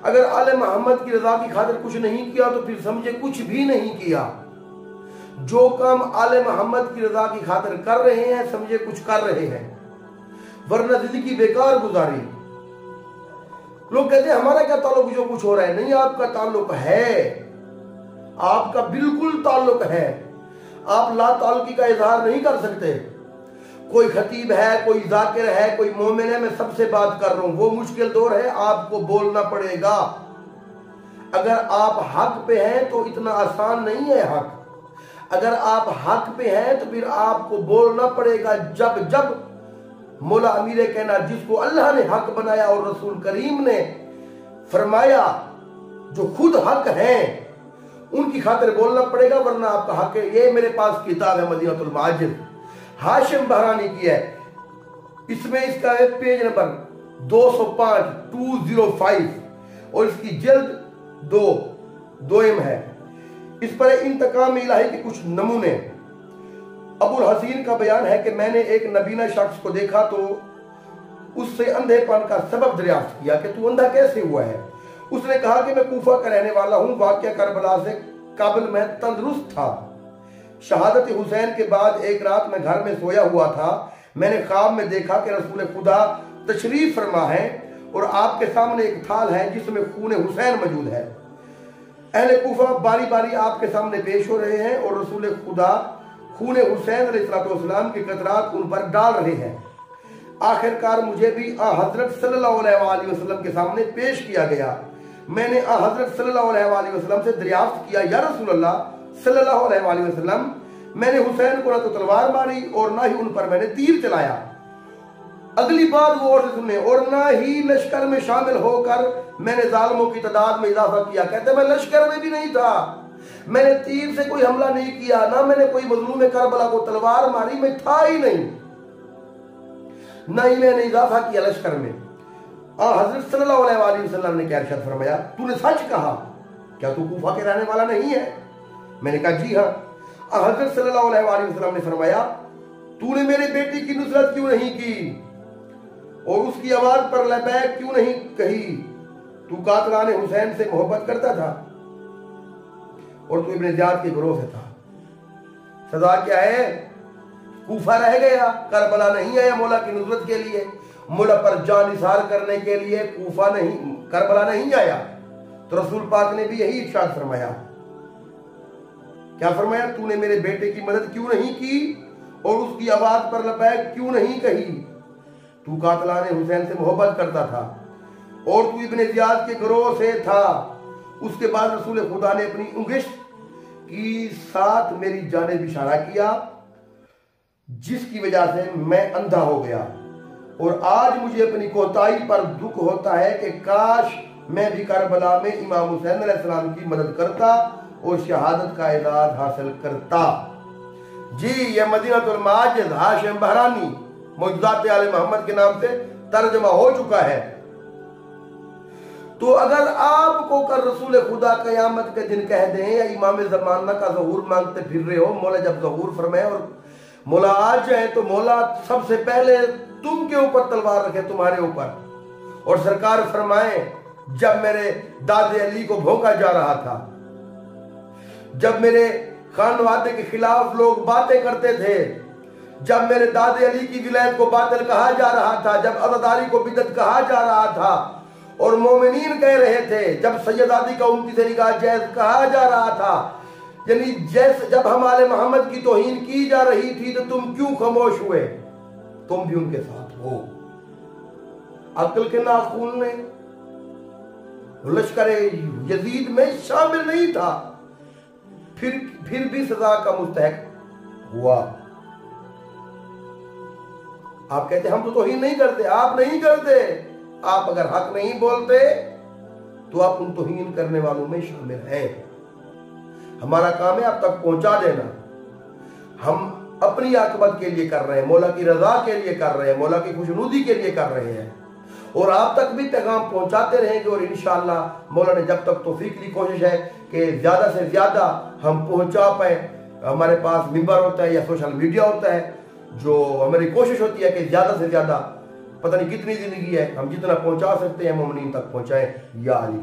अगर आले मोहम्मद की रजा की खातिर कुछ नहीं किया तो फिर समझे कुछ भी नहीं किया। जो काम आले मोहम्मद की रजा की खातिर कर रहे हैं समझे कुछ कर रहे हैं, वरना जिंदगी बेकार गुजारी। लोग कहते हैं हमारा क्या ताल्लुक जो कुछ हो रहा है। नहीं, आपका ताल्लुक है, आपका बिल्कुल ताल्लुक है। आप ला ताल्लुकी का इजहार नहीं कर सकते। कोई खतीब है, कोई जाकिर है, कोई मोमिन है, मैं सबसे बात कर रहा हूं। वो मुश्किल दौर है, आपको बोलना पड़ेगा। अगर आप हक पे हैं तो इतना आसान नहीं है हक। अगर आप हक पे हैं तो फिर आपको बोलना पड़ेगा। जब जब मौला अमीर कहना, जिसको अल्लाह ने हक बनाया और रसूल करीम ने फरमाया जो खुद हक हैं उनकी खातिर बोलना पड़ेगा, वरना आपका हक है। ये मेरे पास किताब है मदीनतुल माजिद, हाशिम बहरानी की है। इसमें इसका है पेज नंबर 205 और इसकी जल्द 2 है। इस पर इंतकाम इलाही के कुछ नमूने। अबुल हसीन का बयान है कि मैंने एक नबीना शख्स को देखा तो उससे अंधेपन का सबब दरियाफ्त किया कि तू अंधा कैसे हुआ है। उसने कहा कि मैं कूफा का रहने वाला हूं, वाक़या करबला से काबिल मैं तंदुरुस्त था। शहादत हुसैन के बाद एक रात मैं घर में सोया हुआ था। मैंने ख्वाब में देखा कि रसूल खुदा तशरीफ फरमा है और आपके सामने एक थाल है जिसमें खून हुसैन मौजूद है। अहले कूफा बारी बारी आपके सामने पेश हो रहे हैं और रसूल खुदा खून हुसैन अलैहिस्सलाम के कतरात उन पर डाल रहे हैं। आखिरकार मुझे भी हजरत सल्लल्लाहु अलैहि वसल्लम के सामने पेश किया गया। मैंने हजरत सल्लल्लाहु अलैहि वसल्लम से दरियाफ्त किया, या रसूल अल्लाह सल्लल्लाहु अलैहि वसल्लम, मैंने हुसैन को ना तो तलवार मारी और ना ही उन पर मैंने तीर चलाया। अगली बात गौर से सुने, और ना ही लश्कर में शामिल होकर मैंने जालिमों की तादाद में इजाफा किया। कहते मैं लश्कर में भी नहीं था, मैंने तीर से कोई हमला नहीं किया, ना मैंने कोई मजलूम करबला को तलवार मारी, मैं था ही नहीं, ना ही मैंने इजाफा किया लश्कर में। हजरत सल्लल्लाहु अलैहि वसल्लम ने क्या इरशाद फरमाया, तूने सच कहा, क्या तू कूफा के रहने वाला नहीं है? मैंने कहा जी हाँ। हजरत सल्लल्लाहु अलैहि वसल्लम ने फरमाया, तूने मेरे बेटी की नुसरत क्यों नहीं की और उसकी आवाज पर लबैक क्यों नहीं कही? तू कातलाने हुसैन से मोहब्बत करता था और तू इब्ने ज़ियाद के गिरोह से था। सजा क्या है? कूफा रह गया, करबला नहीं आया मौला की नुसरत के लिए, मौला पर जान निसार करने के लिए कूफा नहीं, करबला नहीं आया। तो रसूल पाक ने भी यही इरशाद फरमाया। क्या फरमाया? तूने मेरे बेटे की मदद क्यों नहीं की और उसकी आवाज पर लबैक क्यों नहीं कही? तू कातलाने हुसैन से मोहब्बत करता था और तू इब्ने ज़ियाद के गिरोह से था। उसके बाद रसूल खुदा ने अपनी उंगलिश की साथ मेरी जानिब इशारा किया, जिसकी वजह से मैं अंधा हो गया और आज मुझे अपनी कोताही पर दुख होता है कि काश मैं भी करबला में इमाम हुसैन अलैहिस्सलाम की मदद करता और शहादत का एजाज हासिल करता। जी, यह मदीनतुल माजिद हाशिम बहरानी मौजूदात आले मोहम्मद के नाम से तर्जमा हो चुका है। तो अगर आपको कर रसूल खुदा कयामत के दिन कह दें या इमाम ज़माना का ज़हूर मांगते फिर रहे हो, मौला जब ज़हूर फरमाए और मौला आ जाए तो मौला सबसे पहले तुम के ऊपर तलवार रखे, तुम्हारे ऊपर। और सरकार फरमाए, जब मेरे दादे अली को भोंका जा रहा था, जब मेरे खानवादे के खिलाफ लोग बातें करते थे, जब मेरे दादे अली की विलायत को बातिल कहा जा रहा था, जब अज़दारी को बिदअत कहा जा रहा था और मोमिनीन कह रहे थे, जब सैयदादी का उनकी से निकाह जायज कहा जा रहा था, यानी जैसे जब हमारे मोहम्मद की तौहीन की जा रही थी, तो तुम क्यों खामोश हुए? तुम भी उनके साथ हो। अक्ल के नाखून ने लश्कर यजीद में शामिल नहीं था, फिर भी सजा का मुस्तहक हुआ। आप कहते हम तो तौहीन नहीं करते, आप नहीं करते। आप अगर हक नहीं बोलते तो आप उन तौहीन करने वालों में शामिल हैं। हमारा काम है आप तक पहुंचा देना। हम अपनी आकबत के लिए कर रहे हैं, मौला की रजा के लिए कर रहे हैं, मौला की खुशनुदी के लिए कर रहे हैं और आप तक भी पैगाम पहुंचाते रहेंगे। और इंशाअल्लाह मौला ने जब तक तौफीक की कोशिश है कि ज्यादा से ज्यादा हम पहुंचा पाए। हमारे पास मिंबर होता है या सोशल मीडिया होता है, जो हमारी कोशिश होती है कि ज्यादा से ज्यादा, पता नहीं कितनी जिंदगी है, हम जितना पहुंचा सकते हैं मोमिनीन तक पहुंचाएं। या अली।